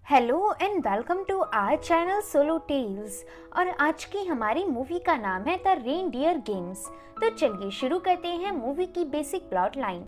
Hello and welcome to our channel solo tales. और आज की हमारी मूवी का नाम है द रेनडियर गेम्स। तो चलिए शुरू करते हैं मूवी की बेसिक प्लॉट लाइन।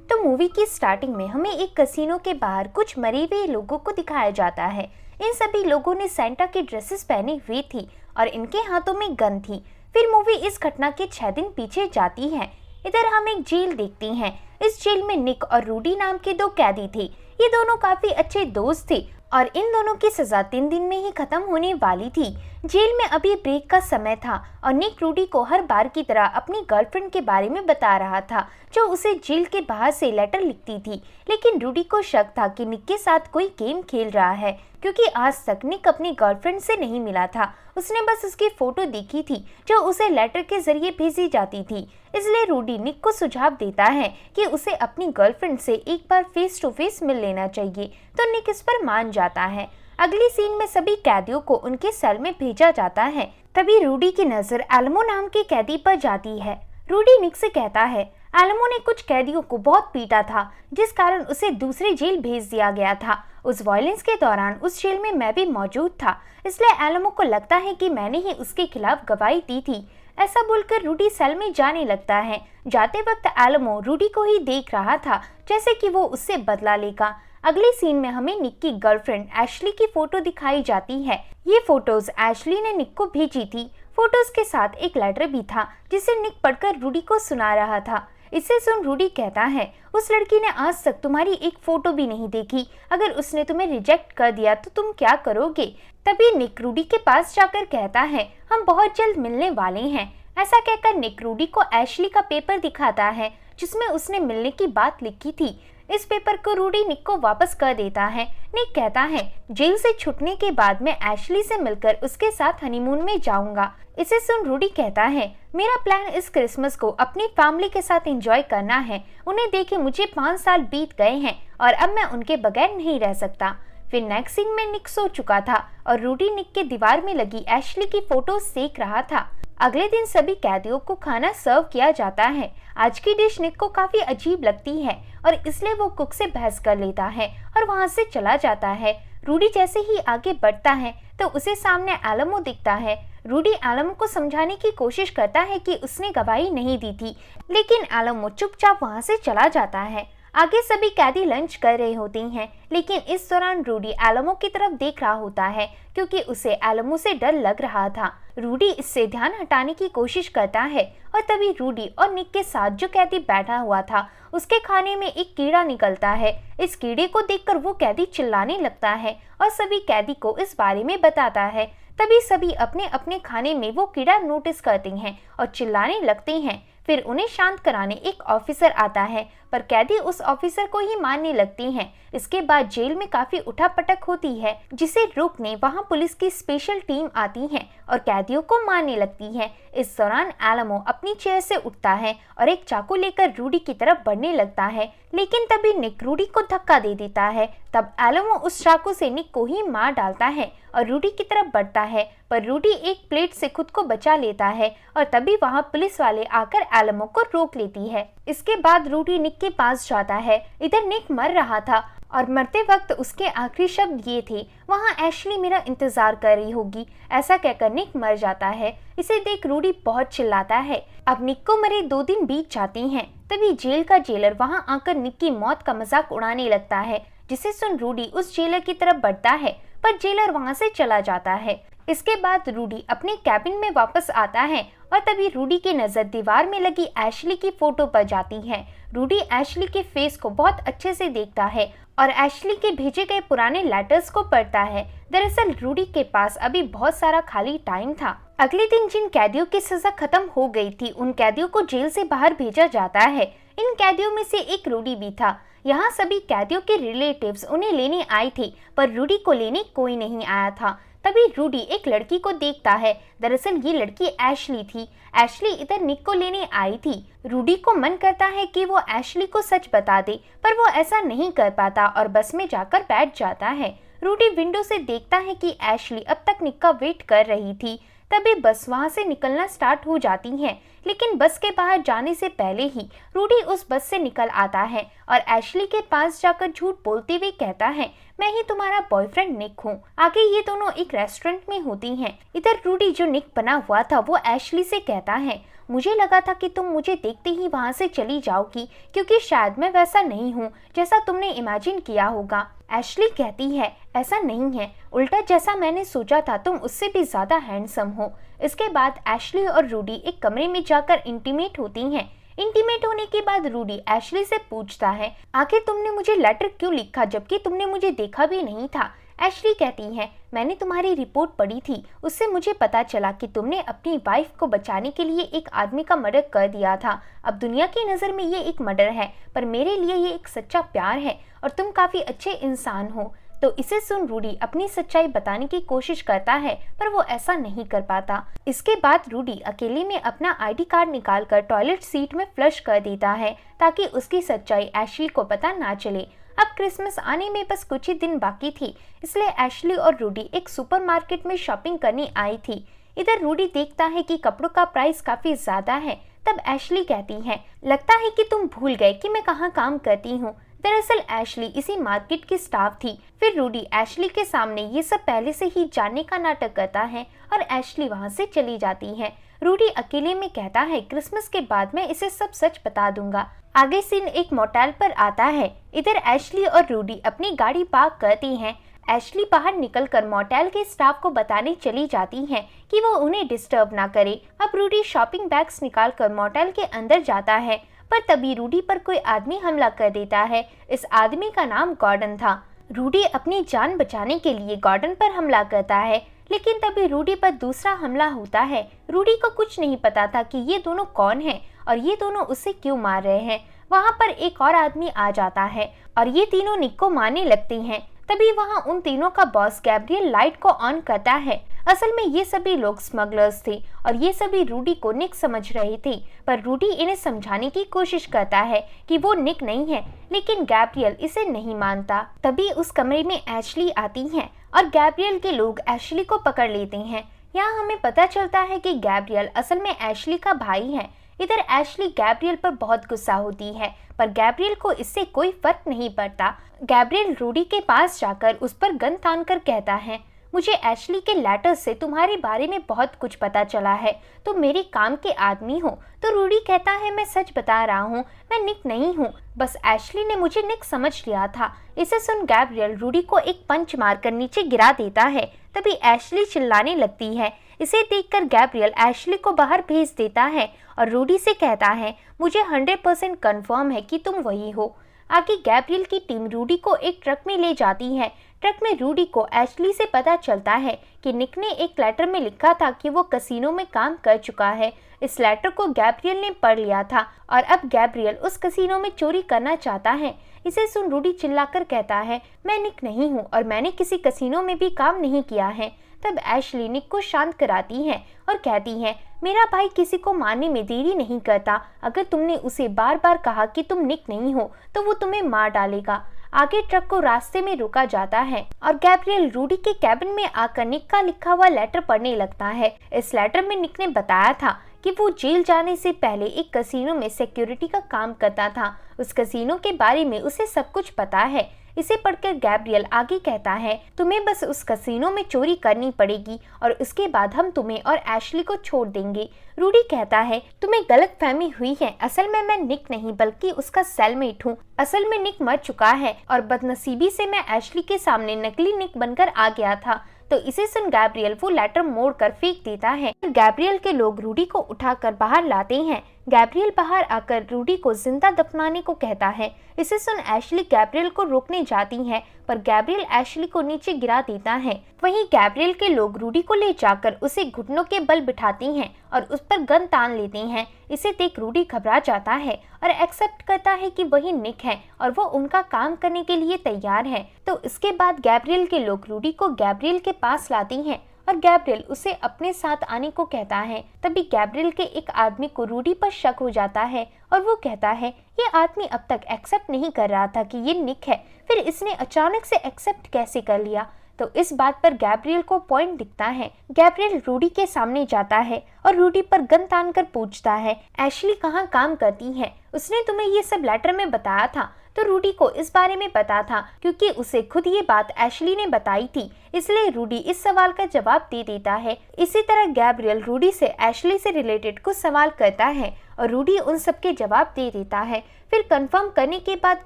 तो मूवी की स्टार्टिंग में हमें एक कैसीनो के बाहर कुछ मरे हुए लोगों को दिखाया जाता है। इन सभी लोगों ने सेंटा की ड्रेसेस पहनी हुई थी और इनके हाथों में गन थी। फिर मूवी इस घटना के 6 दिन पीछे जाती है। इधर हम एक जेल देखते हैं। इस जेल में निक और रूडी नाम के 2 कैदी थे। ये दोनों काफी अच्छे दोस्त थे और इन दोनों की सजा 3 दिन में ही खत्म होने वाली थी। जेल में अभी ब्रेक का समय था और निक रूडी को हर बार की तरह अपनी गर्लफ्रेंड के बारे में बता रहा था, जो उसे जेल के बाहर से लेटर लिखती थी। लेकिन रूडी को शक था कि निक के साथ कोई गेम खेल रहा है, क्योंकि आज तक निक अपनी गर्लफ्रेंड से नहीं मिला था। उसने बस उसकी फोटो देखी थी जो उसे लेटर के जरिए भेजी जाती थी। इसलिए रूडी निक को सुझाव देता है कि उसे अपनी गर्लफ्रेंड से एक बार फेस टू फेस मिल लेना चाहिए। तो निक इस पर मान जाता है। अगली सीन में सभी कैदियों को उनके सेल में भेजा जाता है। तभी रूडी की नजर एल्मो नाम के कैदी पर जाती है। रूडी निक से कहता है एल्मो ने कुछ कैदियों को बहुत पीटा था, जिस कारण उसे दूसरी जेल भेज दिया गया था। उस वायलेंस के दौरान उस जेल में मैं भी मौजूद था, इसलिए एल्मो को लगता है कि मैंने ही उसके खिलाफ गवाही दी थी। ऐसा बोलकर रूडी सेल में जाने लगता है। जाते वक्त एल्मो रूडी को ही देख रहा था, जैसे कि वो उससे बदला लेगा। अगली सीन में हमें निक की गर्लफ्रेंड एशली की फोटो दिखाई जाती है। ये फोटोज एशली ने निक को भेजी थी। फोटोज के साथ एक लेटर भी था, जिसे निक पढ़कर रूडी को सुना रहा था। इसे सुन रूडी कहता है उस लड़की ने आज तक तुम्हारी एक फोटो भी नहीं देखी। अगर उसने तुम्हें रिजेक्ट कर दिया तो तुम क्या करोगे? तभी निक रूडी के पास जाकर कहता है हम बहुत जल्द मिलने वाले हैं। ऐसा कहकर निक रूडी को एशली का पेपर दिखाता है, जिसमें उसने मिलने की बात लिखी थी। इस पेपर को रूडी निक को वापस कर देता है। निक कहता है जेल से छूटने के बाद मैं एशली से मिलकर उसके साथ हनीमून में जाऊंगा। इसे सुन रूडी कहता है मेरा प्लान इस क्रिसमस को अपनी फैमिली के साथ एंजॉय करना है। उन्हें देखे मुझे 5 साल बीत गए हैं और अब मैं उनके बगैर नहीं रह सकता। फिर नेक्स्ट सीन में निक सो चुका था और रूडी निक के दीवार में लगी एशली की फोटो सेक रहा था। अगले दिन सभी कैदियों को खाना सर्व किया जाता है। आज की डिश निक को काफी अजीब लगती है और इसलिए वो कुक से बहस कर लेता है और वहां से चला जाता है। रूडी जैसे ही आगे बढ़ता है तो उसे सामने एल्मो दिखता है। रूडी एल्मो को समझाने की कोशिश करता है कि उसने गवाही नहीं दी थी, लेकिन एल्मो चुपचाप वहां से चला जाता है। आगे सभी कैदी लंच कर रहे होते हैं, लेकिन इस दौरान रूडी एल्मो की तरफ देख रहा होता है, क्योंकि उसे एल्मो से डर लग रहा था। रूडी इससे ध्यान हटाने की कोशिश करता है और तभी रूडी और निक के साथ जो कैदी बैठा हुआ था उसके खाने में एक कीड़ा निकलता है। इस कीड़े को देखकर वो कैदी चिल्लाने लगता है और सभी कैदी को इस बारे में बताता है। तभी सभी अपने अपने खाने में वो कीड़ा नोटिस करते हैं और चिल्लाने लगते हैं। फिर उन्हें शांत कराने एक ऑफिसर आता है, पर कैदी उस ऑफिसर को ही मारने लगती हैं। इसके बाद जेल में काफी उठापटक होती है, जिसे रोकने वहां पुलिस की स्पेशल टीम आती है और कैदियों को मारने लगती है। इस दौरान एल्मो अपनी चेयर से उठता है और एक चाकू लेकर रूडी की तरफ बढ़ने लगता है, लेकिन तभी निक रूडी को धक्का दे देता है। तब एल्मो उस चाकू से निक को ही मार डालता है और रूडी की तरफ बढ़ता है, पर रूडी एक प्लेट से खुद को बचा लेता है और तभी वहां पुलिस वाले आकर एल्मो को रोक लेती है। इसके बाद रूडी निक के पास जाता है। इधर निक मर रहा था और मरते वक्त उसके आखिरी शब्द ये थे वहां एशली मेरा इंतजार कर रही होगी। ऐसा कहकर निक मर जाता है। इसे देख रूडी बहुत चिल्लाता है। अब निक को मरे 2 दिन बीत जाते हैं। तभी जेल का जेलर वहां आकर निक की मौत का मजाक उड़ाने लगता है, जिसे सुन रूडी उस जेलर की तरफ बढ़ता है, पर जेलर वहां से चला जाता है। इसके बाद रूडी अपने कैबिन में वापस आता है और तभी रूडी की नजर दीवार में लगी एशली की फोटो पर जाती है। रूडी एशली के फेस को बहुत अच्छे से देखता है और एशली के भेजे गए पुराने लेटर्स को पढ़ता है। दरअसल रूडी के पास अभी बहुत सारा खाली टाइम था। अगले दिन जिन कैदियों की सजा खत्म हो गई थी उन कैदियों को जेल से बाहर भेजा जाता है। इन कैदियों में से एक रूडी भी था। यहाँ सभी कैदियों के रिलेटिव्स उन्हें लेने आए थे, पर रूडी को लेने कोई नहीं आया था। तभी रूडी एक लड़की को देखता है। दरअसल ये लड़की एशली थी। एशली इधर निक को लेने आई थी। रूडी को मन करता है कि वो एशली को सच बता दे, पर वो ऐसा नहीं कर पाता और बस में जाकर बैठ जाता है। रूडी विंडो से देखता है कि एशली अब तक निक का वेट कर रही थी। तभी बस वहाँ से निकलना स्टार्ट हो जाती है। लेकिन बस के बाहर जाने से पहले ही रूडी उस बस से निकल आता है और एशली के पास जाकर झूठ बोलते हुए कहता है, मैं ही तुम्हारा बॉयफ्रेंड निक हूँ। आगे ये दोनों एक रेस्टोरेंट में होती हैं। इधर रूडी जो निक बना हुआ था वो एशली से कहता है, मुझे लगा था कि तुम मुझे देखते ही वहाँ से चली जाओगी, क्योंकि शायद मैं वैसा नहीं हूँ जैसा तुमने इमेजिन किया होगा। एशली कहती है, ऐसा नहीं है, उल्टा जैसा मैंने सोचा था तुम उससे भी ज्यादा हैंडसम हो। इसके बाद एशली और रूडी एक कमरे में जाकर इंटीमेट होती हैं। इंटीमेट होने के बाद रूडी एशली से पूछता है, आखिर तुमने मुझे लेटर क्यों लिखा जबकि तुमने मुझे देखा भी नहीं था। एशली कहती है, मैंने तुम्हारी रिपोर्ट पढ़ी थी, उससे मुझे पता चला कि तुमने अपनी वाइफ को बचाने के लिए एक आदमी का मर्डर कर दिया था। अब दुनिया की नज़र में ये एक मर्डर है, पर मेरे लिए ये एक सच्चा प्यार है और तुम काफ़ी अच्छे इंसान हो। तो इसे सुन रूडी अपनी सच्चाई बताने की कोशिश करता है, पर वो ऐसा नहीं कर पाता। इसके बाद रूडी अकेले में अपना आईडी कार्ड निकालकर टॉयलेट सीट में फ्लश कर देता है ताकि उसकी सच्चाई एशली को पता ना चले। अब क्रिसमस आने में बस कुछ ही दिन बाकी थी, इसलिए एशली और रूडी एक सुपरमार्केट में शॉपिंग करने आई थी। इधर रूडी देखता है कि कपड़ों का प्राइस काफी ज्यादा है। तब एशली कहती है, लगता है कि तुम भूल गए कि मैं कहाँ काम करती हूँ। दरअसल एशली इसी मार्केट की स्टाफ थी। फिर रूडी एशली के सामने ये सब पहले से ही जानने का नाटक करता है और एशली वहाँ से चली जाती है। रूडी अकेले में कहता है, क्रिसमस के बाद मैं इसे सब सच बता दूंगा। आगे सीन एक मोटेल पर आता है। इधर एशली और रूडी अपनी गाड़ी पार्क करती हैं। एशली बाहर निकलकर मोटेल के स्टाफ को बताने चली जाती है कि वो उन्हें डिस्टर्ब ना करे। अब रूडी शॉपिंग बैग्स निकालकर मोटेल के अंदर जाता है, पर तभी रूडी पर कोई आदमी हमला कर देता है। इस आदमी का नाम गॉर्डन था। रूडी अपनी जान बचाने के लिए गॉर्डन पर हमला करता है, लेकिन तभी रूडी पर दूसरा हमला होता है। रूडी को कुछ नहीं पता था कि ये दोनों कौन हैं और ये दोनों उसे क्यों मार रहे हैं। वहाँ पर एक और आदमी आ जाता है और ये तीनों निक को मारने लगते हैं। तभी वहाँ उन तीनों का बॉस गैब्रियल लाइट को ऑन करता है। असल में ये सभी लोग स्मगलर्स थे और ये सभी रूडी को निक समझ रहे थे, पर रूडी इन्हें समझाने की कोशिश करता है कि वो निक नहीं है, लेकिन गैब्रियल इसे नहीं मानता। तभी उस कमरे में एशली आती है और गैब्रियल के लोग एशली को पकड़ लेते हैं। यहाँ हमें पता चलता है कि गैब्रियल असल में एशली का भाई है। इधर एशली गैब्रियल पर बहुत गुस्सा होती है, पर गैब्रियल को इससे कोई फर्क नहीं पड़ता। गैब्रियल रूडी के पास जाकर उस पर गन तान कर कहता है, मुझे एशली के लेटर से तुम्हारे बारे में बहुत कुछ पता चला है, तुम मेरे काम के आदमी हो। तो रूडी कहता है, मैं सच बता रहा हूँ, मैं निक नहीं हूँ, बस एशली ने मुझे निक समझ लिया था। इसे सुन गैब्रियल रूडी को एक पंच मारकर नीचे गिरा देता है। तभी एशली चिल्लाने लगती है। इसे देखकर गैब्रियल एशली को बाहर भेज देता है और रूडी से कहता है, मुझे 100% कंफर्म है कि तुम वही हो। आगे गैब्रियल की टीम रूडी को एक ट्रक में ले जाती है। ट्रक में रूडी को एशली से पता चलता है कि निक ने एक लेटर में लिखा था कि वो कसिनो में काम कर चुका है। इस लेटर को गैब्रियल ने पढ़ लिया था और अब गैब्रियल उस कसिनो में चोरी करना चाहता है। इसे सुन रूडी चिल्लाकर कहता है, मैं निक नहीं हूँ और मैंने किसी कसिनो में भी काम नहीं किया है। तब एशली निक को शांत कराती है और कहती है, मेरा भाई किसी को मारने में देरी नहीं करता। अगर तुमने उसे बार बार कहा कि तुम निक नहीं हो तो वो तुम्हें मार डालेगा। आगे ट्रक को रास्ते में रोका जाता है और गैब्रियल रूडी के कैबिन में आकर निक का लिखा हुआ लेटर पढ़ने लगता है। इस लेटर में निक ने बताया था कि वो जेल जाने से पहले एक कसिनो में सिक्योरिटी का काम करता था। उस कसिनो के बारे में उसे सब कुछ पता है। इसे पढ़कर गैब्रियल आगे कहता है, तुम्हें बस उस कसिनो में चोरी करनी पड़ेगी और उसके बाद हम तुम्हें और एशली को छोड़ देंगे। रूडी कहता है, तुम्हें गलतफहमी हुई है, असल में मैं निक नहीं बल्कि उसका सेलमेट हूँ। असल में निक मर चुका है और बदनसीबी से मैं एशली के सामने नकली निक बनकर आ गया था। तो इसे सुन गैब्रियल वो लेटर मोड़कर फेंक देता है। गैब्रियल के लोग रूडी को उठाकर बाहर लाते हैं। गैब्रियल बाहर आकर रूडी को जिंदा दफनाने को कहता है। इसे सुन एशली गैब्रियल को रोकने जाती है, पर गैब्रियल एशली को नीचे गिरा देता है। वहीं गैब्रियल के लोग रूडी को ले जाकर उसे घुटनों के बल बिठाती हैं और उस पर गन तान लेते हैं। इसे देख रूडी घबरा जाता है और एक्सेप्ट करता है कि वही निक है और वो उनका काम करने के लिए तैयार है। तो इसके बाद गैब्रियल के लोग रूडी को गैब्रियल के पास लाती हैं और गैब्रियल उसे अपने साथ आने को कहता है। तभी गैब्रियल के एक आदमी को रूडी पर शक हो जाता है और वो कहता है, ये आदमी अब तक एक्सेप्ट नहीं कर रहा था कि ये निक है, फिर इसने अचानक से एक्सेप्ट कैसे कर लिया। तो इस बात पर गैब्रियल को पॉइंट दिखता है। गैब्रियल रूडी के सामने जाता है और रूडी पर गन तान कर पूछता है, एशली कहाँ काम करती है? उसने तुम्हें ये सब लेटर में बताया था? तो रूडी को इस बारे में पता था क्योंकि उसे खुद ये बात एशली ने बताई थी, इसलिए रूडी इस सवाल का जवाब दे देता है। इसी तरह गैब्रियल रूडी से एशली से रिलेटेड कुछ सवाल करता है और रूडी उन सब के जवाब दे देता है। फिर कंफर्म करने के बाद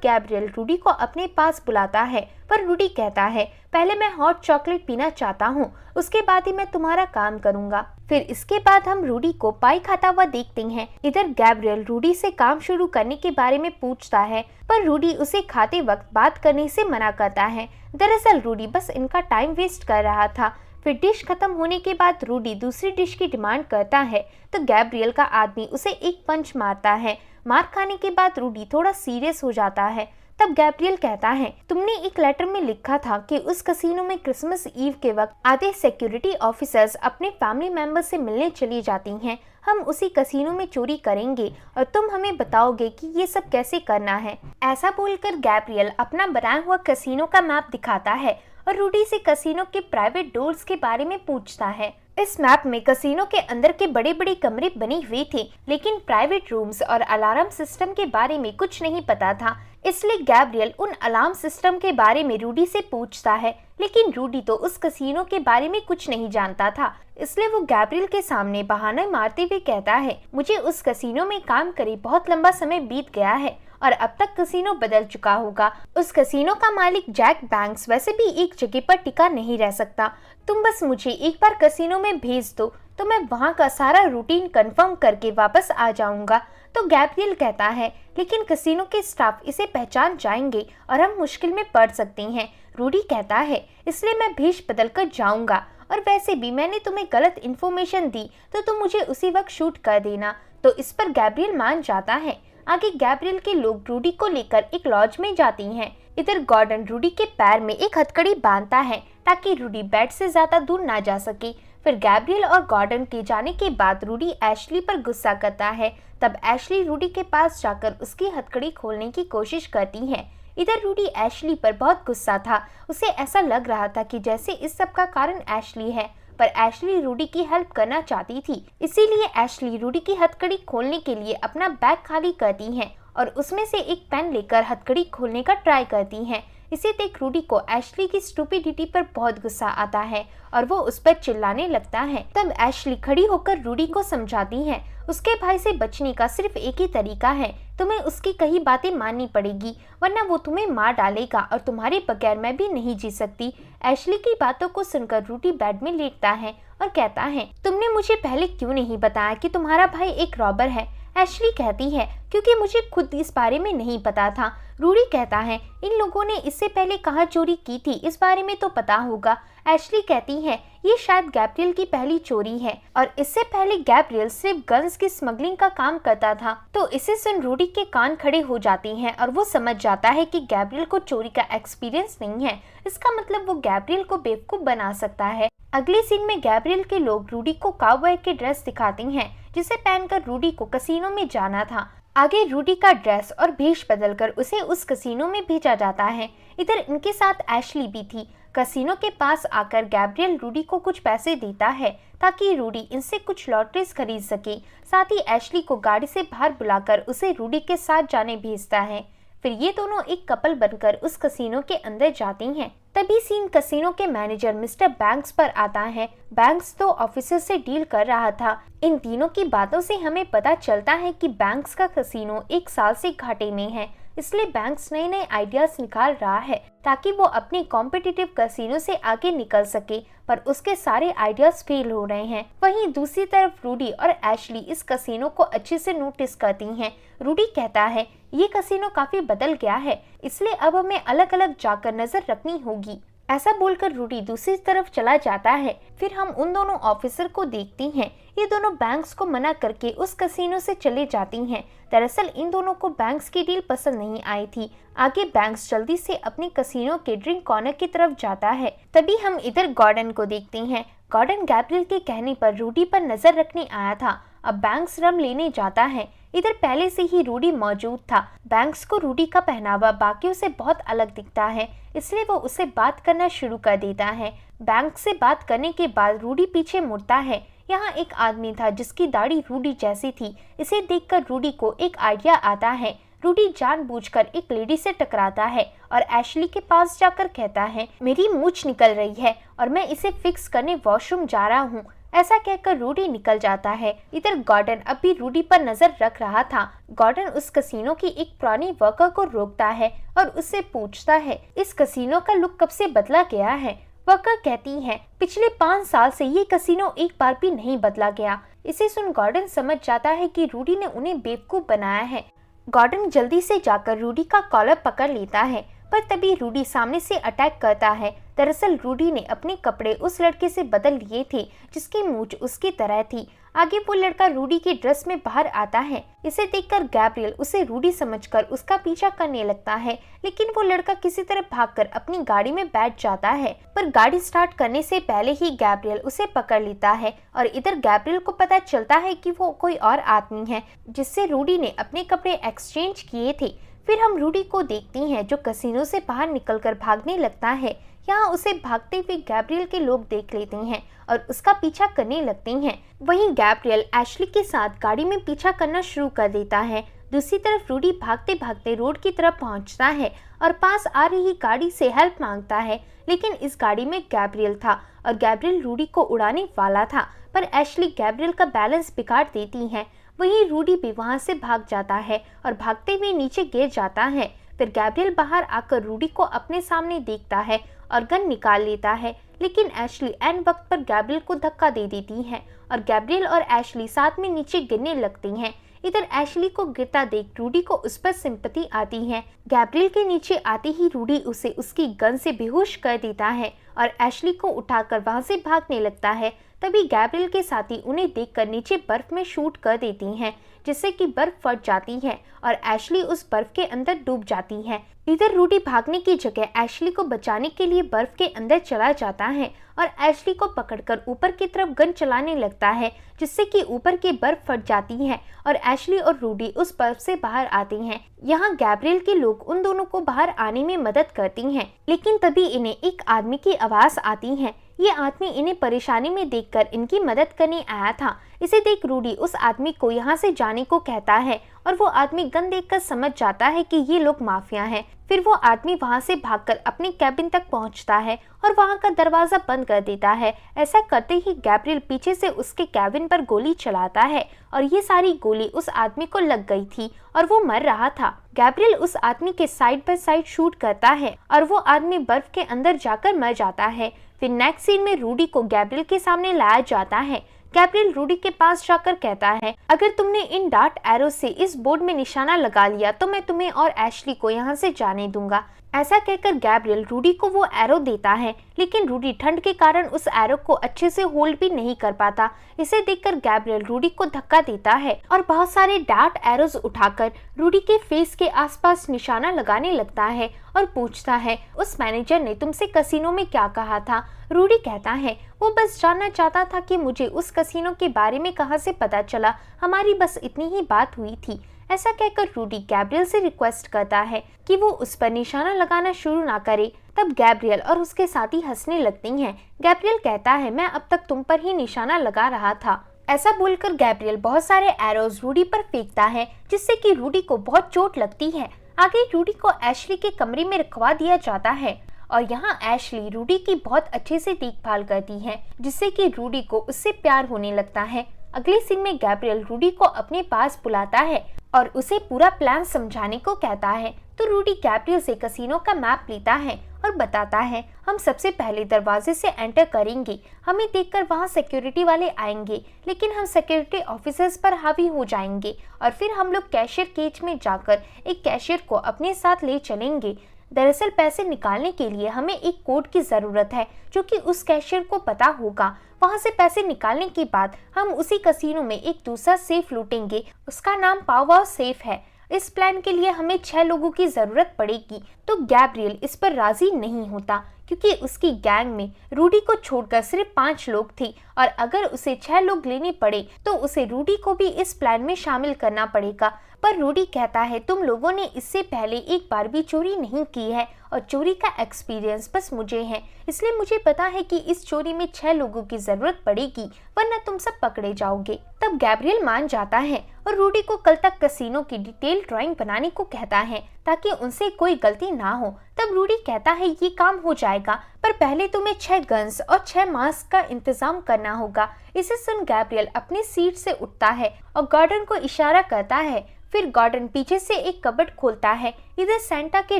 गैब्रियल रूडी को अपने पास बुलाता है, पर रूडी कहता है, पहले मैं हॉट चॉकलेट पीना चाहता हूँ, उसके बाद ही मैं तुम्हारा काम करूँगा। फिर इसके बाद हम रूडी को पाई खाता हुआ देखते हैं। इधर गैब्रियल रूडी से काम शुरू करने के बारे में पूछता है, पर रूडी उसे खाते वक्त बात करने से मना करता है। दरअसल रूडी बस इनका टाइम वेस्ट कर रहा था। फिर डिश खत्म होने के बाद रूडी दूसरी डिश की डिमांड करता है, तो गैब्रियल का आदमी उसे एक पंच मारता है। मार खाने के बाद रूडी थोड़ा सीरियस हो जाता है। तब गैब्रियल कहता है, तुमने एक लेटर में लिखा था कि उस कसीनो में क्रिसमस ईव के वक्त आधे सिक्योरिटी ऑफिसर्स अपने फैमिली मेंबर से मिलने चली जाती हैं। हम उसी कसीनो में चोरी करेंगे और तुम हमें बताओगे कि ये सब कैसे करना है। ऐसा बोलकर गैब्रियल अपना बनाया हुआ कसीनो का मैप दिखाता है और रूडी से कसीनो के प्राइवेट डोर्स के बारे में पूछता है। इस मैप में कसीनो के अंदर के बड़े बड़े कमरे बने हुए थे, लेकिन प्राइवेट रूम्स और अलार्म सिस्टम के बारे में कुछ नहीं पता था। इसलिए गैब्रियल उन अलार्म सिस्टम के बारे में रूडी से पूछता है, लेकिन रूडी तो उस कसीनो के बारे में कुछ नहीं जानता था। इसलिए वो गैब्रियल के सामने बहाना मारते हुए कहता है, मुझे उस कसीनो में काम करे बहुत लंबा समय बीत गया है और अब तक कसीनो बदल चुका होगा। उस कसीनो का मालिक जैक बैंक्स वैसे भी एक जगह पर टिका नहीं रह सकता। तुम बस मुझे एक बार कसीनो में भेज दो तो मैं वहाँ का सारा रूटीन कंफर्म करके वापस आ जाऊंगा। तो गैब्रियल कहता है, लेकिन कसीनो के स्टाफ इसे पहचान जाएंगे और हम मुश्किल में पड़ सकते हैं। रूडी कहता है, इसलिए मैं भेष बदल कर जाऊंगा और वैसे भी मैंने तुम्हें गलत इन्फॉर्मेशन दी तो तुम मुझे उसी वक्त शूट कर देना। तो इस पर गैब्रियल मान जाता है। आगे गैब्रियल के लोग रूडी को लेकर एक लॉज में जाती हैं। इधर गॉर्डन रूडी के पैर में एक हथकड़ी बांधता है ताकि रूडी बेड से ज्यादा दूर ना जा सके। फिर गैब्रियल और गॉर्डन के जाने के बाद रूडी एशली पर गुस्सा करता है। तब एशली रूडी के पास जाकर उसकी हथकड़ी खोलने की कोशिश करती है। इधर रूडी एशली पर बहुत गुस्सा था। उसे ऐसा लग रहा था कि जैसे इस सब का कारण एशली है, पर एशली रूडी की हेल्प करना चाहती थी। इसीलिए एशली रूडी की हथकड़ी खोलने के लिए अपना बैग खाली करती है और उसमें से एक पेन लेकर हथकड़ी खोलने का ट्राई करती हैं। इसे देख रूडी को एशली की स्टूपिडिटी पर बहुत गुस्सा आता है और वो उस पर चिल्लाने लगता है। तब एशली खड़ी होकर रूडी को समझाती है, उसके भाई से बचने का सिर्फ एक ही तरीका है, तुम्हें उसकी कही बातें माननी पड़ेगी वरना वो तुम्हें मार डालेगा और तुम्हारे बगैर मैं भी नहीं जी सकती। एशली की बातों को सुनकर रूडी बेड में लेटता है और कहता है, तुमने मुझे पहले क्यों नहीं बताया कि तुम्हारा भाई एक रॉबर है? एशली कहती है, क्योंकि मुझे खुद इस बारे में नहीं पता था। रूडी कहता है, इन लोगों ने इससे पहले कहाँ चोरी की थी इस बारे में तो पता होगा। एशली कहती है, ये शायद गैब्रियल की पहली चोरी है और इससे पहले गैब्रियल सिर्फ गन्स की स्मगलिंग का काम करता था। तो इसे सुन रूडी के कान खड़े हो जाती हैं और वो समझ जाता है कि गैब्रियल को चोरी का एक्सपीरियंस नहीं है। इसका मतलब वो गैब्रियल को बेवकूफ बना सकता है। अगले सीन में गैब्रियल के लोग रूडी को काउबॉय की ड्रेस दिखाते हैं जिसे पहनकर रूडी को कसीनो में जाना था। आगे रूडी का ड्रेस और भेष बदलकर उसे उस कसीनो में भेजा जाता है। इधर इनके साथ एशली भी थी। कसीनो के पास आकर गैब्रियल रूडी को कुछ पैसे देता है ताकि रूडी इनसे कुछ लॉटरीज खरीद सके। साथ ही एशली को गाड़ी से बाहर बुलाकर उसे रूडी के साथ जाने भेजता है। फिर ये दोनों एक कपल बनकर उस कसीनो के अंदर जाती हैं। तभी सीन कसीनो के मैनेजर मिस्टर बैंक्स पर आता है। बैंक्स तो ऑफिसर से डील कर रहा था। इन तीनों की बातों से हमें पता चलता है कि बैंक्स का कसीनो 1 साल से घाटे में है, इसलिए बैंक्स नए नए आइडियाज निकाल रहा है ताकि वो अपने कॉम्पिटिटिव कसीनो से आगे निकल सके, पर उसके सारे आइडियाज फेल हो रहे हैं। वहीं दूसरी तरफ रूडी और एशली इस कसीनो को अच्छे से नोटिस करती हैं। रूडी कहता है, ये कसीनो काफी बदल गया है, इसलिए अब हमें अलग अलग जाकर नजर रखनी होगी। ऐसा बोलकर रूडी दूसरी तरफ चला जाता है। फिर हम उन दोनों ऑफिसर को देखते हैं। ये दोनों बैंक्स को मना करके उस कसीनो से चले जाती हैं। दरअसल इन दोनों को बैंक्स की डील पसंद नहीं आई थी। आगे बैंक्स जल्दी से अपने कसीनो के ड्रिंक कॉर्नर की तरफ जाता है। तभी हम इधर गॉर्डन को देखते हैं। गॉर्डन गैब्रियल के कहने पर रूडी पर नजर रखने आया था अब बैंक्स रम लेने जाता है। इधर पहले से ही रूडी मौजूद था। बैंक्स को रूडी का पहनावा बाकियों से बहुत अलग दिखता है, इसलिए वो उससे बात करना शुरू कर देता है। बैंक्स से बात करने के बाद रूडी पीछे मुड़ता है। यहाँ एक आदमी था जिसकी दाढ़ी रूडी जैसी थी। इसे देखकर रूडी को एक आइडिया आता है। रूडी जानबूझकर एक लेडी से टकराता है और एशली के पास जाकर कहता है, मेरी मूंछ निकल रही है और मैं इसे फिक्स करने वॉशरूम जा रहा हूँ। ऐसा कहकर रूडी निकल जाता है। इधर गॉर्डन अब भी रूडी पर नजर रख रहा था। गॉर्डन उस कसीनो की एक पुरानी वर्कर को रोकता है और उससे पूछता है, इस कसीनो का लुक कब से बदला गया है? वर्कर कहती है, पिछले 5 साल से ये कसीनो एक बार भी नहीं बदला गया। इसे सुन गॉर्डन समझ जाता है कि रूडी ने उन्हें बेवकूफ बनाया है। गॉर्डन जल्दी से जाकर रूडी का कॉलर पकड़ लेता है, पर तभी रूडी सामने से अटैक करता है। दरअसल रूडी ने अपने कपड़े उस लड़के से बदल लिए थे जिसकी मूंछ उसकी तरह थी। आगे वो लड़का रूडी की ड्रेस में बाहर आता है। इसे देखकर गैब्रियल उसे रूडी समझकर उसका पीछा करने लगता है, लेकिन वो लड़का किसी तरह भागकर अपनी गाड़ी में बैठ जाता है। पर गाड़ी स्टार्ट करने से पहले ही गैब्रियल उसे पकड़ लेता है और इधर गैब्रियल को पता चलता है कि वो कोई और आदमी है जिससे रूडी ने अपने कपड़े एक्सचेंज किए थे। फिर हम रूडी को देखती हैं जो कसीनो से बाहर निकलकर भागने लगता है। यहाँ उसे भागते हुए गैब्रियल के लोग देख लेते हैं और उसका पीछा करने लगते हैं। वहीं गैब्रियल एशली के साथ गाड़ी में पीछा करना शुरू कर देता है। दूसरी तरफ रूडी भागते भागते रोड की तरफ पहुंचता है और पास आ रही गाड़ी से हेल्प मांगता है, लेकिन इस गाड़ी में गैब्रियल था और गैब्रियल रूडी को उड़ाने वाला था, पर एशली गैब्रियल का बैलेंस बिगाड़ देती है। वहीं रूडी भी वहां से भाग जाता है और भागते हुए नीचे गिर जाता है। फिर गैब्रियल बाहर आकर रूडी को अपने सामने देखता है और गन निकाल लेता है, लेकिन एशली एन वक्त पर गैब्रियल को धक्का दे देती है और गैब्रियल और एशली साथ में नीचे गिरने लगती हैं। इधर एशली को गिरता देख रूडी को उस पर सिंपैथी आती है। गैब्रियल के नीचे आते ही रूडी उसे उसकी गन से बेहोश कर देता है और एशली को उठाकर वहां से भागने लगता है। तभी गैब्रियल के साथी उन्हें देखकर नीचे बर्फ में शूट कर देती हैं, जिससे कि बर्फ फट जाती है और एशली उस बर्फ के अंदर डूब जाती है। इधर रूडी भागने की जगह एशली को बचाने के लिए बर्फ के अंदर चला जाता है और एशली को पकड़कर ऊपर की तरफ गन चलाने लगता है, जिससे कि ऊपर की बर्फ फट जाती है और एशली और रूडी उस बर्फ से बाहर आती हैं। यहाँ गैब्रियल के लोग उन दोनों को बाहर आने में मदद करती हैं, लेकिन तभी इन्हें एक आदमी की आवाज आती है। ये आदमी इन्हें परेशानी में देखकर इनकी मदद करने आया था। इसे देख रूडी उस आदमी को यहाँ से जाने को कहता है और वो आदमी गन देखकर समझ जाता है कि ये लोग माफिया हैं। फिर वो आदमी वहाँ से भागकर अपने कैबिन तक पहुँचता है और वहाँ का दरवाजा बंद कर देता है। ऐसा करते ही गैब्रियल पीछे से उसके कैबिन पर गोली चलाता है और ये सारी गोली उस आदमी को लग गई थी और वो मर रहा था। गैब्रियल उस आदमी के साइड बाय साइड शूट करता है और वो आदमी बर्फ के अंदर जाकर मर जाता है। फिर नेक्स्ट सीन में रूडी को गैब्रियल के सामने लाया जाता है। गैब्रियल रूडी के पास जाकर कहता है, अगर तुमने इन डार्ट एरो से इस बोर्ड में निशाना लगा लिया तो मैं तुम्हें और एशली को यहाँ से जाने दूंगा। ऐसा कहकर गैब्रियल रूडी को वो एरो देता है, लेकिन रूडी ठंड के कारण उस एरो को अच्छे से होल्ड भी नहीं कर पाता। इसे देखकर गैब्रियल रूडी को धक्का देता है और बहुत सारे डार्ट एरोज उठाकर रूडी के फेस के आसपास निशाना लगाने लगता है और पूछता है, उस मैनेजर ने तुमसे कसीनो में क्या कहा था? रूडी कहता है, वो बस जानना चाहता था कि मुझे उस कसीनो के बारे में कहाँ से पता चला, हमारी बस इतनी ही बात हुई थी। ऐसा कहकर रूडी गैब्रियल से रिक्वेस्ट करता है कि वो उस पर निशाना लगाना शुरू ना करे। तब गैब्रियल और उसके साथी हंसने लगती हैं। गैब्रियल कहता है, मैं अब तक तुम पर ही निशाना लगा रहा था। ऐसा बोलकर गैब्रियल बहुत सारे एरोज रूडी पर फेंकता है, जिससे कि रूडी को बहुत चोट लगती है। आगे रूडी को एशली के कमरे में रखवा दिया जाता है और यहाँ एशली रूडी की बहुत अच्छे से देखभाल करती है, जिससे कि रूडी को उससे प्यार होने लगता है। अगले सीन में गैब्रियल रूडी को अपने पास बुलाता है और उसे पूरा प्लान समझाने को कहता है। तो रूडी गैब्रियल से कसीनो का मैप लेता है और बताता है, हम सबसे पहले दरवाजे से एंटर करेंगे, हमें देखकर वहाँ सिक्योरिटी वाले आएंगे, लेकिन हम सिक्योरिटी ऑफिसर्स पर हावी हो जाएंगे और फिर हम लोग कैशियर केज में जाकर एक कैशियर को अपने साथ ले चलेंगे। दरअसल पैसे निकालने के लिए हमें एक कोड की जरूरत है जो कि उस कैशियर को पता होगा। वहां से पैसे निकालने के बाद हम उसी कसीनो में एक दूसरा सेफ लूटेंगे, उसका नाम पावर सेफ है। इस प्लान के लिए हमें 6 लोगों की जरूरत पड़ेगी। तो गैब्रियल इस पर राजी नहीं होता क्योंकि उसकी गैंग में रूडी को छोड़कर सिर्फ 5 लोग थे और अगर उसे 6 लोग लेने पड़े तो उसे रूडी को भी इस प्लान में शामिल करना पड़ेगा। पर रूडी कहता है तुम लोगों ने इससे पहले एक बार भी चोरी नहीं की है और चोरी का एक्सपीरियंस बस मुझे है, इसलिए मुझे पता है कि इस चोरी में 6 लोगों की जरूरत पड़ेगी वरना तुम सब पकड़े जाओगे। तब गैब्रियल मान जाता है और रूडी को कल तक कैसीनो की डिटेल ड्राइंग बनाने को कहता है ताकि उनसे कोई गलती ना हो। तब रूडी कहता है ये काम हो जाएगा पर पहले तुम्हें 6 गन्स और 6 मास्क का इंतजाम करना होगा। इसे सुन गैब्रियल अपनी सीट से उठता है और गॉर्डन को इशारा करता है। फिर गॉर्डन पीछे से एक कबर्ड खोलता है। इधर सेंटा के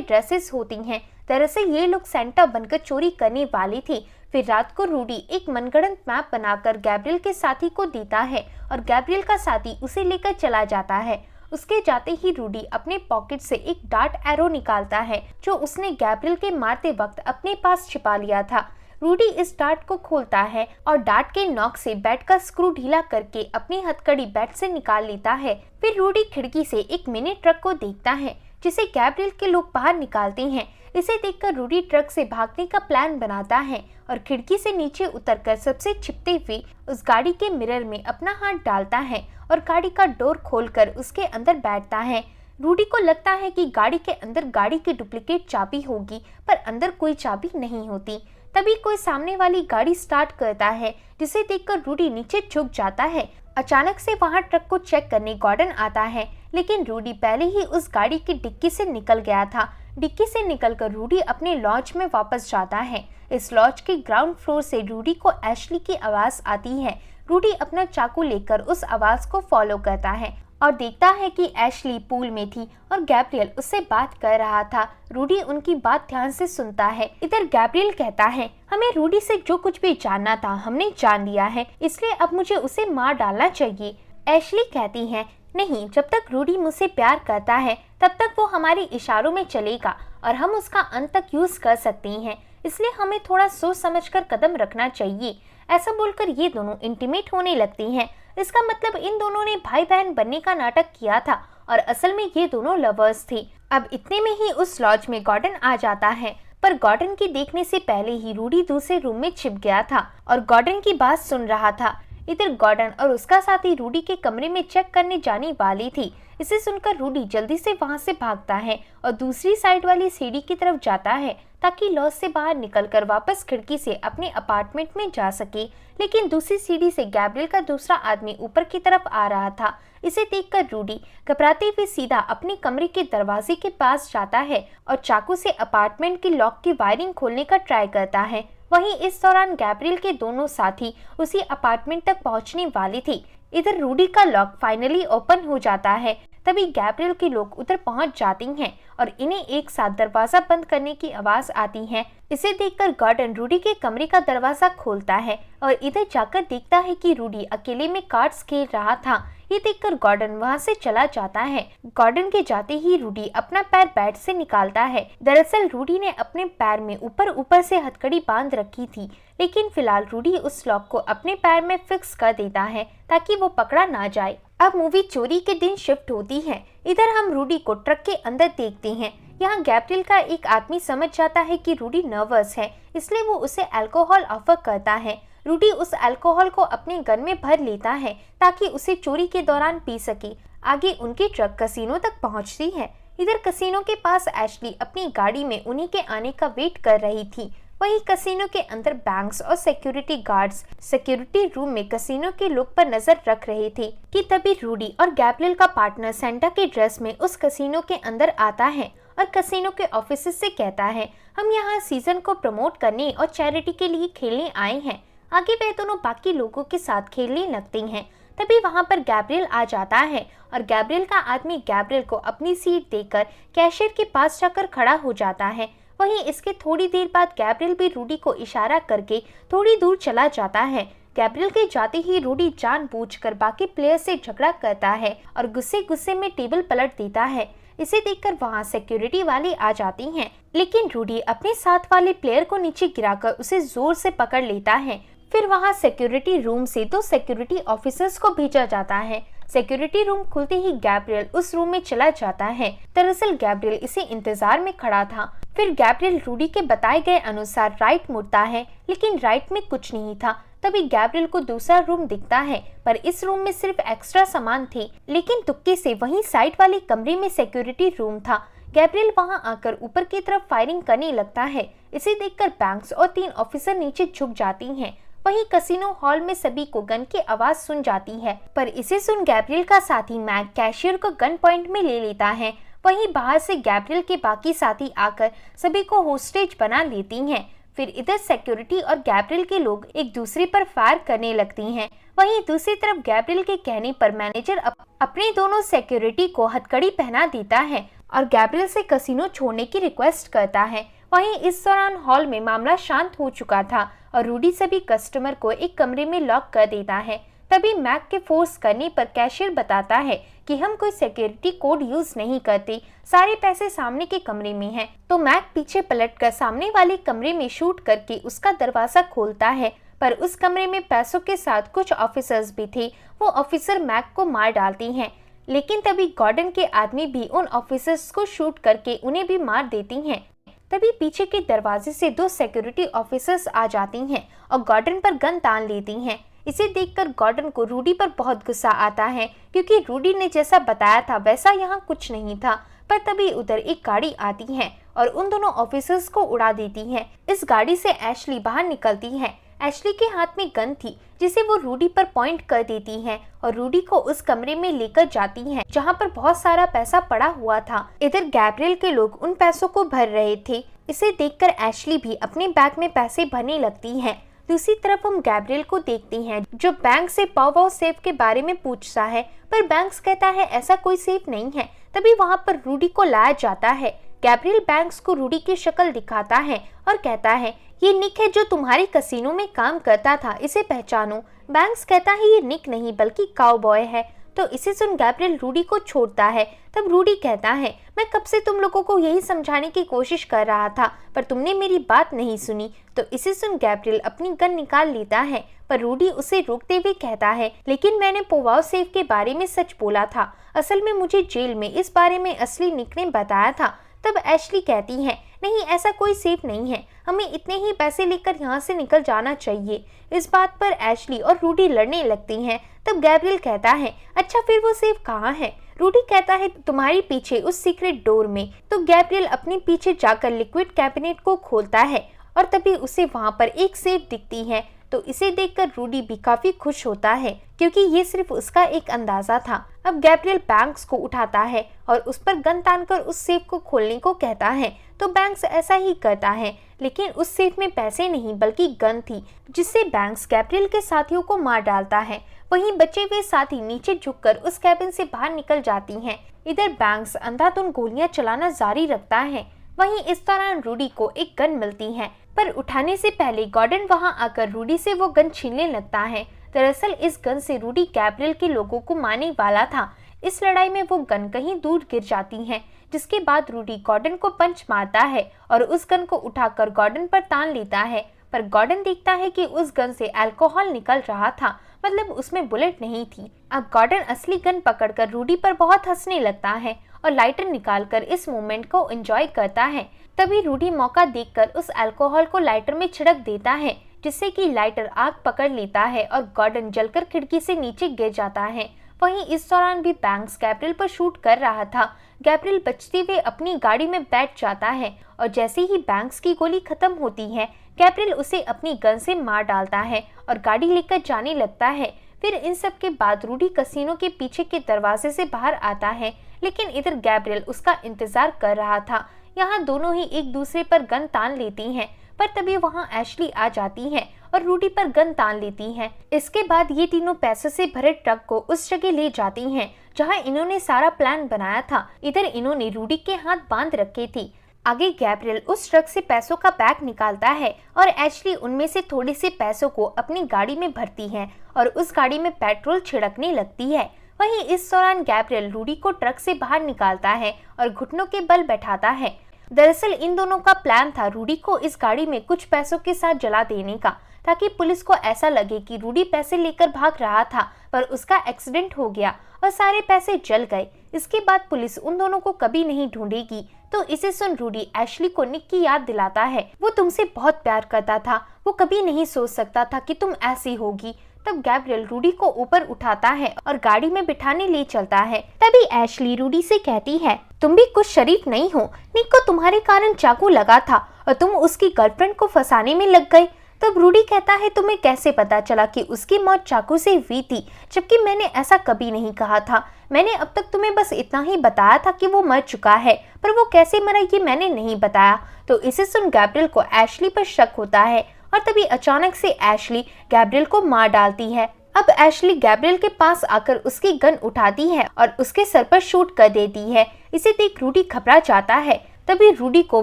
ड्रेसेस होती हैं। दरअसल ये लोग सेंटा बनकर चोरी करने वाले थे। फिर रात को रूडी एक मनगढ़ंत मैप बनाकर गैब्रियल के साथी को देता है और गैब्रियल का साथी उसे लेकर चला जाता है। उसके जाते ही रूडी अपने पॉकेट से एक डार्ट एरो निकालता है जो उसने गैब्रियल के मारते वक्त अपने पास छिपा लिया था। रूडी इस डार्ट को खोलता है और डार्ट के नॉक से बैट का स्क्रू ढीला करके अपनी हथकड़ी बैट से निकाल लेता है। फिर रूडी खिड़की से एक मिनी ट्रक को देखता है जिसे गैब्रियल के लोग बाहर निकालते हैं। इसे देखकर रूडी ट्रक से भागने का प्लान बनाता है और खिड़की से नीचे उतरकर सबसे छिपते हुए उस गाड़ी के मिरर में अपना हाथ डालता है और गाड़ी का डोर खोलकर उसके अंदर बैठता है। रूडी को लगता है कि गाड़ी के अंदर गाड़ी की डुप्लीकेट चाबी होगी पर अंदर कोई चाबी नहीं होती। तभी कोई सामने वाली गाड़ी स्टार्ट करता है जिसे देखकर रूडी नीचे झुक जाता है। अचानक से वहां ट्रक को चेक करने गॉर्डन आता है लेकिन रूडी पहले ही उस गाड़ी की डिक्की से निकल गया था। डिक्की से निकलकर रूडी अपने लॉज में वापस जाता है। इस लॉज के ग्राउंड फ्लोर से रूडी को एशली की आवाज आती है। रूडी अपना चाकू लेकर उस आवाज को फॉलो करता है और देखता है कि एशली पूल में थी और गैब्रियल उससे बात कर रहा था। रूडी उनकी बात ध्यान से सुनता है। इधर गैब्रियल कहता है हमें रूडी से जो कुछ भी जानना था हमने जान लिया है, इसलिए अब मुझे उसे मार डालना चाहिए। एशली कहती है नहीं, जब तक रूडी मुझसे प्यार करता है तब तक वो हमारे इशारों में चलेगा और हम उसका अंत तक यूज कर सकते हैं, इसलिए हमें थोड़ा सोच समझकर कदम रखना चाहिए। ऐसा बोलकर ये दोनों इंटीमेट होने लगती हैं। इसका मतलब इन दोनों ने भाई बहन बनने का नाटक किया था और असल में ये दोनों लवर्स थे। अब इतने में ही उस लॉज में गॉर्डन आ जाता है पर गॉर्डन की देखने से पहले ही रूडी दूसरे रूम में छिप गया था और गॉर्डन की बात सुन रहा था। इधर गॉर्डन और उसका साथी रूडी के कमरे में चेक करने जाने वाली थी। इसे सुनकर रूडी जल्दी से वहां से भागता है और दूसरी साइड वाली सीढ़ी की तरफ जाता है ताकि लॉज से बाहर निकलकर वापस खिड़की से अपने अपार्टमेंट में जा सके। लेकिन दूसरी सीढ़ी से गैब्रियल का दूसरा आदमी ऊपर की तरफ आ रहा था। इसे देखकर रूडी घबराते हुए सीधा अपने कमरे के दरवाजे के पास जाता है और चाकू से अपार्टमेंट की लॉक की वायरिंग खोलने का ट्राई करता है। वहीं इस दौरान गैब्रियल के दोनों साथी उसी अपार्टमेंट तक पहुंचने वाले थे। इधर रूडी का लॉक फाइनली ओपन हो जाता है। तभी गैब्रियल के लोग उधर पहुंच जाते हैं और इन्हें एक साथ दरवाजा बंद करने की आवाज आती है। इसे देखकर गॉर्डन रूडी के कमरे का दरवाजा खोलता है और इधर जाकर देखता है कि रूडी अकेले में कार्ड्स खेल रहा था। ये देखकर गॉर्डन वहां से चला जाता है। गॉर्डन के जाते ही रूडी अपना पैर बेड से निकालता है। दरअसल रूडी ने अपने पैर में ऊपर से हथकड़ी बांध रखी थी, लेकिन फिलहाल रूडी उस लॉक को अपने पैर में फिक्स कर देता है ताकि वो पकड़ा ना जाए। अब मूवी चोरी के दिन शिफ्ट होती है। इधर हम रूडी को ट्रक के अंदर देखते हैं। यहाँ गैब्रियल का एक आदमी समझ जाता है कि रूडी नर्वस है, इसलिए वो उसे अल्कोहल ऑफर करता है। रूडी उस अल्कोहल को अपने गन में भर लेता है ताकि उसे चोरी के दौरान पी सके। आगे उनकी ट्रक कैसीनो तक पहुंचती है। इधर कैसीनो के पास एशली अपनी गाड़ी में उन्हीं के आने का वेट कर रही थी। वहीं कैसीनो के अंदर बैंक्स और सिक्योरिटी गार्ड्स सिक्योरिटी रूम में कैसीनो के लोग पर नजर रख रहे थे कि तभी रूडी और गैब्रियल का पार्टनर सेंटा के ड्रेस में उस कैसीनो के अंदर आता है और कैसीनो के ऑफिसर से कहता है हम यहाँ सीजन को प्रमोट करने और चैरिटी के लिए खेलने आए हैं। आगे वे दोनों बाकी लोगों के साथ खेलने लगते हैं। तभी वहां पर गैब्रियल आ जाता है और गैब्रियल का आदमी गैब्रियल को अपनी सीट देकर कैशियर के पास जाकर खड़ा हो जाता है। वहीं इसके थोड़ी देर बाद गैब्रियल भी रूडी को इशारा करके थोड़ी दूर चला जाता है। गैब्रियल के जाते ही रूडी जानबूझकर बाकी प्लेयर से झगड़ा करता है और गुस्से में टेबल पलट देता है। इसे देखकर वहां सिक्योरिटी वाले आ जाती हैं, लेकिन रूडी अपने साथ वाले प्लेयर को नीचे गिराकर उसे जोर से पकड़ लेता है। फिर वहां सिक्योरिटी रूम से 2 सिक्योरिटी ऑफिसर्स को भेजा जाता है सिक्योरिटी रूम खुलते ही गैब्रियल उस रूम में चला जाता है। दरअसल गैब्रियल इसे इंतजार में खड़ा था। फिर गैब्रियल रूडी के बताए गए अनुसार राइट मुड़ता है, लेकिन राइट में कुछ नहीं था। तभी गैब्रियल को दूसरा रूम दिखता है, पर इस रूम में सिर्फ एक्स्ट्रा सामान थे। लेकिन तुक्के से वहीं साइड वाले कमरे में सिक्योरिटी रूम था। गैब्रियल वहां आकर ऊपर की तरफ फायरिंग करने लगता है। इसे देखकर बैंक्स और 3 ऑफिसर नीचे झुक जाती हैं। वहीं कैसीनो हॉल में सभी को गन की आवाज सुन जाती है, पर इसे सुन गैब्रियल का साथी मैक कैशियर को गन पॉइंट में ले लेता है। वहीं बाहर से गैब्रियल के बाकी साथी आकर सभी को होस्टेज बना लेती हैं। फिर इधर सिक्योरिटी और गैब्रियल के लोग एक दूसरे पर फायर करने लगती हैं। वहीं दूसरी तरफ गैब्रियल के कहने पर मैनेजर अपने दोनों सिक्योरिटी को हथकड़ी पहना देता है और गैब्रियल से कैसीनो छोड़ने की रिक्वेस्ट करता है। वहीं इस दौरान हॉल में मामला शांत हो चुका था और रूडी सभी कस्टमर को एक कमरे में लॉक कर देता है। तभी मैक के फोर्स करने पर कैशियर बताता है कि हम कोई सिक्योरिटी कोड यूज नहीं करते, सारे पैसे सामने के कमरे में हैं। तो मैक पीछे पलटकर सामने वाले कमरे में शूट करके उसका दरवाजा खोलता है, पर उस कमरे में पैसों के साथ कुछ ऑफिसर्स भी थे। वो ऑफिसर मैक को मार डालती हैं, लेकिन तभी गॉर्डन के आदमी भी उन ऑफिसर्स को शूट करके उन्हें भी मार देती हैं। तभी पीछे के दरवाजे से 2 सिक्योरिटी ऑफिसर्स आ जाती हैं और गॉर्डन पर गन तान लेती हैं। इसे देखकर गॉर्डन को रूडी पर बहुत गुस्सा आता है, क्योंकि रूडी ने जैसा बताया था वैसा यहाँ कुछ नहीं था। पर तभी उधर एक गाड़ी आती है और उन दोनों ऑफिसर्स को उड़ा देती है। इस गाड़ी से एशली बाहर निकलती है। एशली के हाथ में गन थी, जिसे वो रूडी पर पॉइंट कर देती है और रूडी को उस कमरे में लेकर जाती है जहाँ पर बहुत सारा पैसा पड़ा हुआ था। इधर गैब्रियल के लोग उन पैसों को भर रहे थे। इसे देखकर एशली भी अपने बैग में पैसे भरने लगती है। दूसरी तरफ हम गैब्रियल को देखते हैं, जो बैंक से पाव सेफ के बारे में पूछता है, पर बैंक्स कहता है ऐसा कोई सेफ नहीं है। तभी वहाँ पर रूडी को लाया जाता है। गैब्रियल बैंक्स को रूडी की शक्ल दिखाता है और कहता है ये निक है जो तुम्हारे कैसीनो में काम करता था, इसे पहचानो। बैंक्स कहता है ये निक नहीं बल्कि काउबॉय है। तो इसे सुन गैब्रियल रूडी को छोड़ता है। तब रूडी कहता है मैं कब से तुम लोगों को यही समझाने की कोशिश कर रहा था, पर तुमने मेरी बात नहीं सुनी। तो इसे सुन गैब्रियल अपनी गन निकाल लेता है, पर रूडी उसे रोकते हुए कहता है लेकिन मैंने पोवाओ सेफ के बारे में सच बोला था। असल में मुझे जेल में इस बारे में असली निक ने बताया था। तब एशली कहती है नहीं, ऐसा कोई सेफ नहीं है, हमें इतने ही पैसे लेकर यहाँ से निकल जाना चाहिए। इस बात पर एशली और रूडी लड़ने लगती हैं। तब गैब्रियल कहता है अच्छा फिर वो सेफ कहाँ है? रूडी कहता है तुम्हारे पीछे उस सीक्रेट डोर में। तो गैब्रियल अपने पीछे जाकर लिक्विड कैबिनेट को खोलता है और तभी उसे वहाँ पर एक सेफ दिखती है। तो इसे देखकर रूडी भी काफी खुश होता है, क्योंकि ये सिर्फ उसका एक अंदाजा था। अब गैब्रियल बैंक्स को उठाता है और उस पर गन तानकर उस सेफ को खोलने को कहता है। तो बैंक्स ऐसा ही करता है, लेकिन उस सेफ में पैसे नहीं बल्कि गन थी, जिससे बैंक्स गैब्रियल के साथियों को मार डालता है। वहीं बचे हुए साथी नीचे झुककर उस कैबिन से बाहर निकल जाती हैं। इधर बैंक्स अंधाधुंध गोलियां चलाना जारी रखता है। वहीं इस दौरान रूडी को एक गन मिलती है, पर उठाने से पहले गॉर्डन वहां आकर रूडी से वो गन छीनने लगता है। दरअसल इस गन से रूडी गैब्रियल के लोगों को मारने वाला था। इस लड़ाई में वो गन कहीं दूर गिर जाती है, जिसके बाद रूडी गॉर्डन को पंच मारता है और उस गन को उठाकर गॉर्डन पर तान लेता है। पर गॉर्डन देखता है कि उस गन से अल्कोहल निकल रहा था, मतलब उसमें बुलेट नहीं थी। अब गॉर्डन असली गन पकड़कर रूडी पर बहुत हंसने लगता है और लाइटर निकालकर इस मोमेंट को एंजॉय करता है। तभी रूडी मौका देखकर उस अल्कोहल को लाइटर में छिड़क देता है, जिससे कि लाइटर आग पकड़ लेता है और गॉर्डन जलकर खिड़की से नीचे गिर जाता है। वहीं इस दौरान भी बैंक्स गैब्रियल पर शूट कर रहा था। गैब्रियल बचते हुए अपनी गाड़ी में बैठ जाता है और जैसे ही बैंक्स की गोली खत्म होती है, गैब्रियल उसे अपनी गन से मार डालता है और गाड़ी लेकर जाने लगता है। फिर इन सब के बाद रूडी कैसीनो के पीछे के दरवाजे से बाहर आता है, लेकिन इधर गैब्रियल उसका इंतजार कर रहा था। यहाँ दोनों ही एक दूसरे पर गन तान लेती हैं, पर तभी वहाँ एशली आ जाती है और रूडी पर गन तान लेती हैं। इसके बाद ये तीनों पैसों से भरे ट्रक को उस जगह ले जाती हैं जहाँ इन्होंने सारा प्लान बनाया था। इधर इन्होंने रूडी के हाथ बांध रखे थे। आगे गैब्रियल उस ट्रक से पैसों का बैग निकालता है और एशली उनमें से थोड़े से पैसों को अपनी गाड़ी में भरती है और उस गाड़ी में पेट्रोल छिड़कने लगती है। वहीं इस दौरान गैब्रियल रूडी को ट्रक से बाहर निकालता है और घुटनों के बल बैठाता है। दरअसल इन दोनों का प्लान था रूडी को इस गाड़ी में कुछ पैसों के साथ जला देने का, ताकि पुलिस को ऐसा लगे कि रूडी पैसे लेकर भाग रहा था, पर उसका एक्सीडेंट हो गया और सारे पैसे जल गए। इसके बाद पुलिस उन दोनों को कभी नहीं ढूंढेगी। तो इसे सुन रूडी एशली को निक की याद दिलाता है। वो तुमसे बहुत प्यार करता था, वो कभी नहीं सोच सकता था कि तुम ऐसी होगी। तब गैब्रियल रूडी को ऊपर उठाता है और गाड़ी में बिठाने ले चलता है। तभी एशली रूडी से कहती है, तुम भी कुछ शरीफ नहीं हो। निक को तुम्हारे कारण चाकू लगा था और तुम उसकी गर्लफ्रेंड को फंसाने में लग गए। तब रूडी कहता है, तुम्हें कैसे पता चला कि उसकी मौत चाकू से हुई थी, जबकि मैंने ऐसा कभी नहीं कहा था। मैंने अब तक तुम्हें बस इतना ही बताया था कि वो मर चुका है, पर वो कैसे मरा ये मैंने नहीं बताया। तो इसे सुन गैब्रियल को एशली पर शक होता है और तभी अचानक से एशली गैब्रियल को मार डालती है। अब एशली गैब्रियल के पास आकर उसकी गन उठाती है और उसके सर पर शूट कर देती है। इसे देख रूडी घबरा जाता है। तभी रूडी को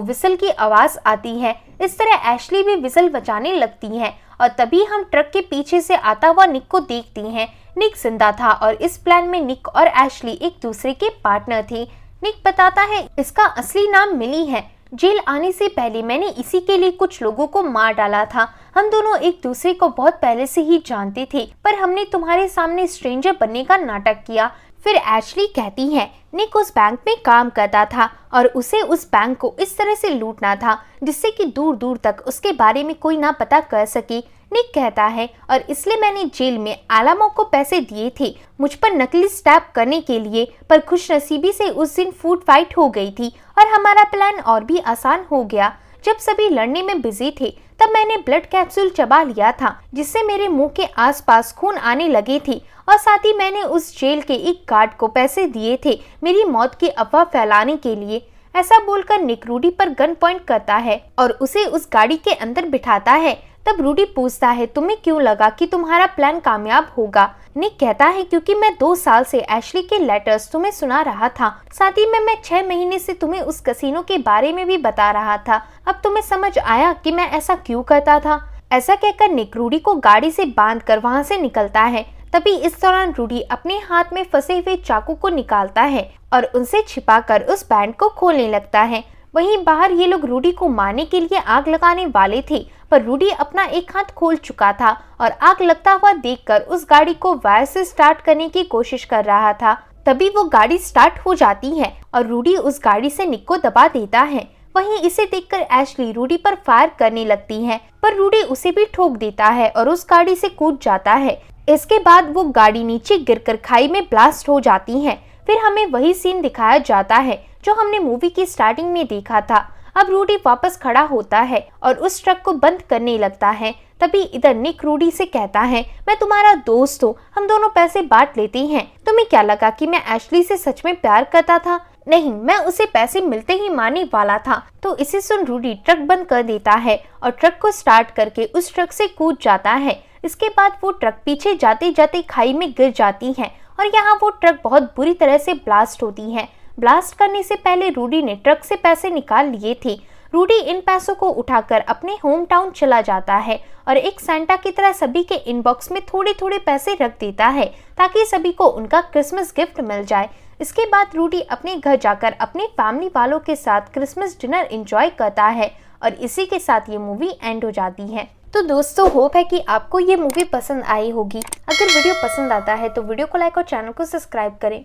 विसल की आवाज आती है। इस तरह एशली भी विसल बजाने लगती है और तभी हम ट्रक के पीछे से आता हुआ निक को देखती हैं। निक जिंदा था और इस प्लान में निक और एशली एक दूसरे के पार्टनर थे। निक बताता है, इसका असली नाम मिली है। जेल आने से पहले मैंने इसी के लिए कुछ लोगों को मार डाला था। हम दोनों एक दूसरे को बहुत पहले से ही जानते थे, पर हमने तुम्हारे सामने स्ट्रेंजर बनने का नाटक किया। फिर एशली कहती है, निक उस बैंक में काम करता था और उसे उस बैंक को इस तरह से लूटना था जिससे कि दूर दूर तक उसके बारे में कोई ना पता कर सके। निक कहता है, और इसलिए मैंने जेल में आलामो को पैसे दिए थे मुझ पर नकली स्टैप करने के लिए, पर खुशनसीबी से उस दिन फूड फाइट हो गई थी और हमारा प्लान और भी आसान हो गया। जब सभी लड़ने में बिजी थे तब मैंने ब्लड कैप्सूल चबा लिया था जिससे मेरे मुंह के आसपास खून आने लगे थे, और साथ ही मैंने उस जेल के एक गार्ड को पैसे दिए थे मेरी मौत की अफवाह फैलाने के लिए। ऐसा बोलकर निक रूडी पर गन पॉइंट करता है और उसे उस गाड़ी के अंदर बिठाता है। तब रूडी पूछता है, तुम्हें क्यों लगा कि तुम्हारा प्लान कामयाब होगा? निक कहता है, क्योंकि मैं 2 साल से एशली के लेटर्स तुम्हें सुना रहा था, साथ ही मैं 6 महीने से तुम्हें उस कसीनो के बारे में भी बता रहा था। अब तुम्हें समझ आया कि मैं ऐसा क्यों करता था। ऐसा कहकर निक रूडी को गाड़ी से बांध कर वहाँ से निकलता है। तभी इस दौरान रूडी अपने हाथ में फंसे हुए चाकू को निकालता है और उनसे छिपाकर उस बैंड को खोलने लगता है। वहीं बाहर ये लोग रूडी को मारने के लिए आग लगाने वाले थे, पर रूडी अपना एक हाथ खोल चुका था और आग लगता हुआ देखकर उस गाड़ी को वायर से स्टार्ट करने की कोशिश कर रहा था। तभी वो गाड़ी स्टार्ट हो जाती है और रूडी उस गाड़ी से निक को दबा देता है। वहीं इसे देखकर एशली रूडी पर फायर करने लगती है, पर रूडी उसे भी ठोक देता है और उस गाड़ी से कूद जाता है। इसके बाद वो गाड़ी नीचे गिरकर खाई में ब्लास्ट हो जाती है। फिर हमें वही सीन दिखाया जाता है जो हमने मूवी की स्टार्टिंग में देखा था। अब रूडी वापस खड़ा होता है और उस ट्रक को बंद करने लगता है। तभी इधर निक रूडी से कहता है, मैं तुम्हारा दोस्त हूँ, हम दोनों पैसे बांट लेते हैं। तुम्हें क्या लगा कि मैं एशली से सच में प्यार करता था? नहीं, मैं उसे पैसे मिलते ही मारने वाला था। तो इसे सुन रूडी ट्रक बंद कर देता है और ट्रक को स्टार्ट करके उस ट्रक से कूद जाता है। इसके बाद वो ट्रक पीछे जाते जाते खाई में गिर जाती है और यहाँ वो ट्रक बहुत बुरी तरह से ब्लास्ट होती है। ब्लास्ट करने से पहले रूडी ने ट्रक से पैसे निकाल लिए थे। रूडी इन पैसों को उठाकर अपने होम टाउन चला जाता है और एक सेंटा की तरह सभी के इनबॉक्स में थोड़े थोड़े पैसे रख देता है ताकि सभी को उनका क्रिसमस गिफ्ट मिल जाए। इसके बाद रूडी अपने घर जाकर अपने फैमिली वालों के साथ क्रिसमस डिनर एंजॉय करता है और इसी के साथ ये मूवी एंड हो जाती है। तो दोस्तों, होप है कि आपको ये मूवी पसंद आई होगी। अगर वीडियो पसंद आता है तो वीडियो को लाइक और चैनल को सब्सक्राइब करें।